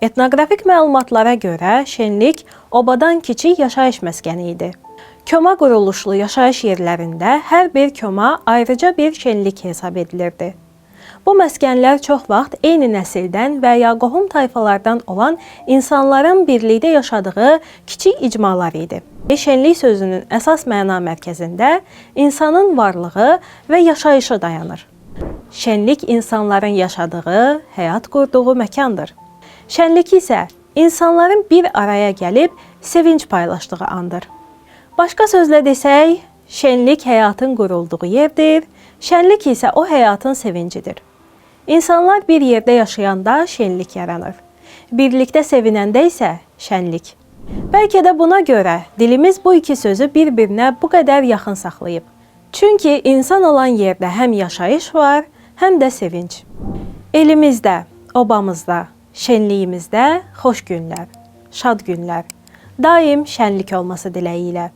Etnoqrafik məlumatlara görə şenlik obadan kiçik yaşayış məskəni idi. Koma quruluşlu yaşayış yerlərində hər bir koma ayrıca bir şenlik hesab edilirdi. Bu məskənlər çox vaxt eyni nəsildən və ya qohum tayfalardan olan insanların birlikdə yaşadığı kiçik icmalar idi. Şenlik sözünün əsas məna mərkəzində insanın varlığı və yaşayışı dayanır. Şenlik insanların yaşadığı, həyat qurduğu məkandır. Şenlik isə insanların bir araya gəlib sevinç paylaşdığı andır. Başqa sözlə desək, şenlik həyatın qurulduğu yerdir, şenlik isə o həyatın sevincidir. İnsanlar bir yerdə yaşayanda şenlik yaranır. Birlikdə sevinəndə isə şenlik. Bəlkə də buna görə dilimiz bu iki sözü bir-birinə bu qədər yaxın saxlayıb. Çünki insan olan yerdə həm yaşayış var, həm də sevinç. Elimizdə, obamızda, şenliyimizdə xoş günlər, şad günlər, daim şenlik olması diləyilə.